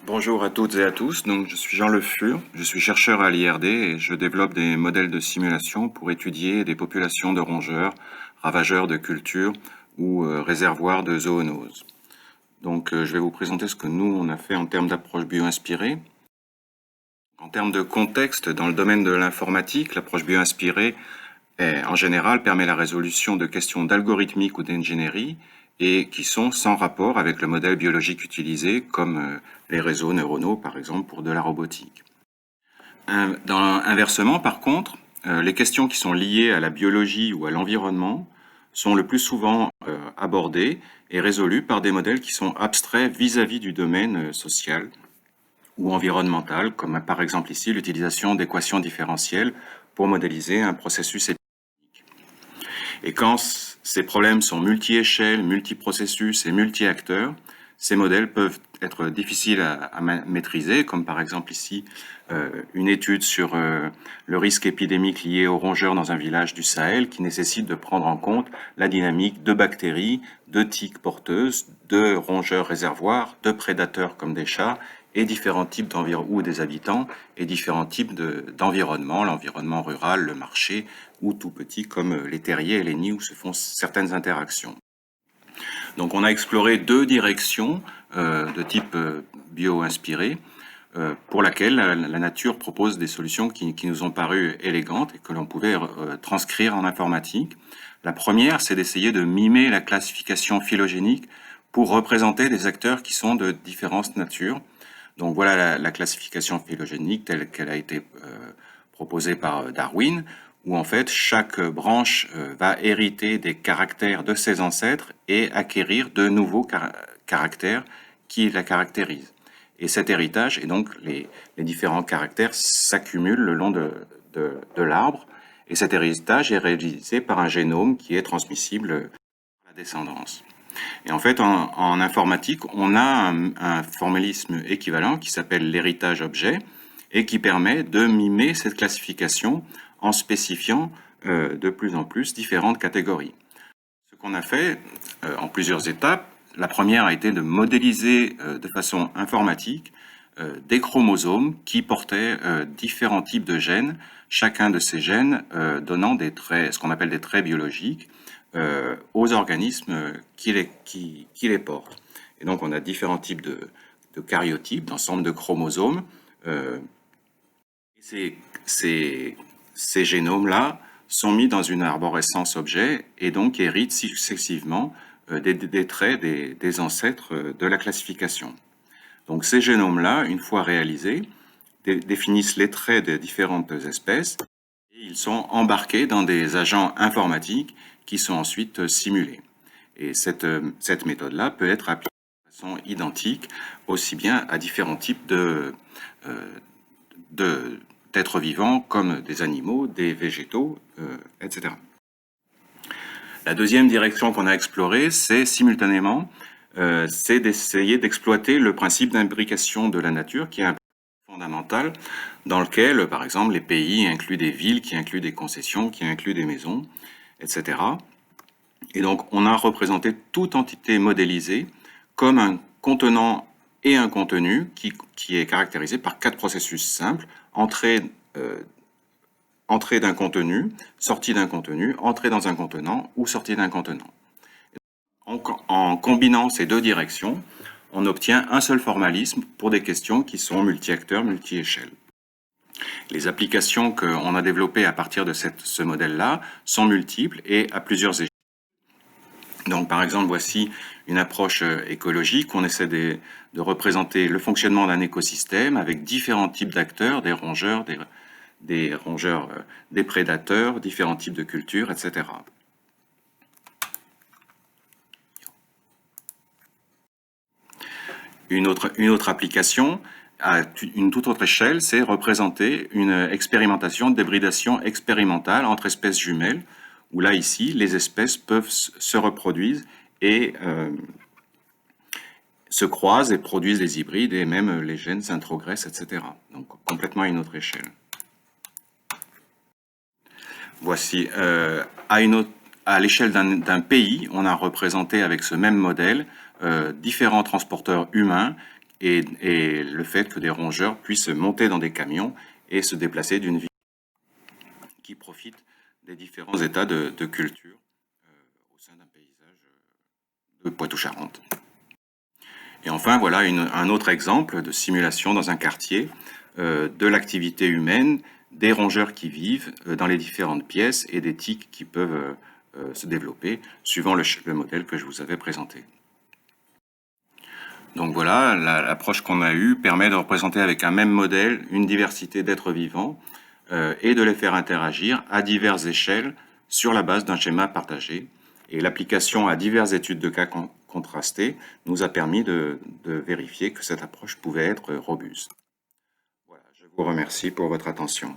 Bonjour à toutes et à tous, donc je suis Jean Le Fur, je suis chercheur à l'IRD et je développe des modèles de simulation pour étudier des populations de rongeurs, ravageurs de cultures ou réservoirs de zoonoses. Donc je vais vous présenter ce que nous on a fait en termes d'approche bio-inspirée. En termes de contexte, dans le domaine de l'informatique, l'approche bio-inspirée en général permet la résolution de questions d'algorithmique ou d'ingénierie et qui sont sans rapport avec le modèle biologique utilisé, comme les réseaux neuronaux, par exemple, pour de la robotique. Inversement, par contre, les questions qui sont liées à la biologie ou à l'environnement sont le plus souvent abordées et résolues par des modèles qui sont abstraits vis-à-vis du domaine social ou environnemental, comme par exemple ici l'utilisation d'équations différentielles pour modéliser un processus épidémique. Et quand ces problèmes sont multi-échelles, multi-processus et multi-acteurs, ces modèles peuvent être difficiles à maîtriser, comme par exemple ici une étude sur le risque épidémique lié aux rongeurs dans un village du Sahel qui nécessite de prendre en compte la dynamique de bactéries, de tiques porteuses, de rongeurs réservoirs, de prédateurs comme des chats et différents types d'environnements ou des habitants et différents types d'environnements, l'environnement rural, le marché ou tout petit comme les terriers et les nids où se font certaines interactions. Donc on a exploré deux directions de type bio-inspiré pour laquelle la nature propose des solutions qui nous ont paru élégantes et que l'on pouvait transcrire en informatique. La première, c'est d'essayer de mimer la classification phylogénique pour représenter des acteurs qui sont de différentes natures. Donc voilà la classification phylogénique telle qu'elle a été proposée par Darwin, où en fait chaque branche va hériter des caractères de ses ancêtres et acquérir de nouveaux caractères qui la caractérisent. Et cet héritage, et donc les différents caractères s'accumulent le long de l'arbre, et cet héritage est réalisé par un génome qui est transmissible à la descendance. Et en fait, en informatique, on a un formalisme équivalent qui s'appelle l'héritage objet et qui permet de mimer cette classification en spécifiant de plus en plus différentes catégories. Ce qu'on a fait en plusieurs étapes, la première a été de modéliser de façon informatique des chromosomes qui portaient différents types de gènes, chacun de ces gènes donnant des traits, ce qu'on appelle des traits biologiques, aux organismes qui les portent. Et donc on a différents types de caryotypes, d'ensemble de chromosomes. Ces génomes-là sont mis dans une arborescence objet et donc héritent successivement des traits des ancêtres de la classification. Donc ces génomes-là, une fois réalisés, définissent les traits des différentes espèces et ils sont embarqués dans des agents informatiques qui sont ensuite simulés. Et cette méthode-là peut être appliquée de façon identique aussi bien à différents types d'êtres vivants comme des animaux, des végétaux, etc. La deuxième direction qu'on a explorée, c'est simultanément c'est d'essayer d'exploiter le principe d'imbrication de la nature, qui est un principe fondamental, dans lequel, par exemple, les pays incluent des villes, qui incluent des concessions, qui incluent des maisons, etc. Et donc, on a représenté toute entité modélisée comme un contenant et un contenu qui est caractérisé par quatre processus simples: entrée d'un contenu, sortie d'un contenu, entrée dans un contenant ou sortie d'un contenant. En combinant ces deux directions, on obtient un seul formalisme pour des questions qui sont multi-acteurs, multi-échelles. Les applications qu'on a développées à partir de ce modèle-là sont multiples et à plusieurs échelles. Donc, par exemple, voici une approche écologique. On essaie de représenter le fonctionnement d'un écosystème avec différents types d'acteurs, des rongeurs, des prédateurs, différents types de cultures, etc. Une autre application à une toute autre échelle, c'est représenter une expérimentation d'hybridation expérimentale entre espèces jumelles, où là, ici, les espèces peuvent se reproduire et se croisent et produisent des hybrides, et même les gènes s'introgressent, etc. Donc, complètement à une autre échelle. Voici, à l'échelle d'un pays, on a représenté avec ce même modèle différents transporteurs humains et le fait que des rongeurs puissent monter dans des camions et se déplacer d'une ville qui profite des différents états de culture au sein d'un paysage de Poitou-Charentes. Et enfin, voilà un autre exemple de simulation dans un quartier de l'activité humaine, des rongeurs qui vivent dans les différentes pièces et des tiques qui peuvent se développer suivant le modèle que je vous avais présenté. Donc voilà, l'approche qu'on a eue permet de représenter avec un même modèle une diversité d'êtres vivants et de les faire interagir à diverses échelles sur la base d'un schéma partagé. Et l'application à diverses études de cas contrastées nous a permis de vérifier que cette approche pouvait être robuste. Voilà, je vous remercie pour votre attention.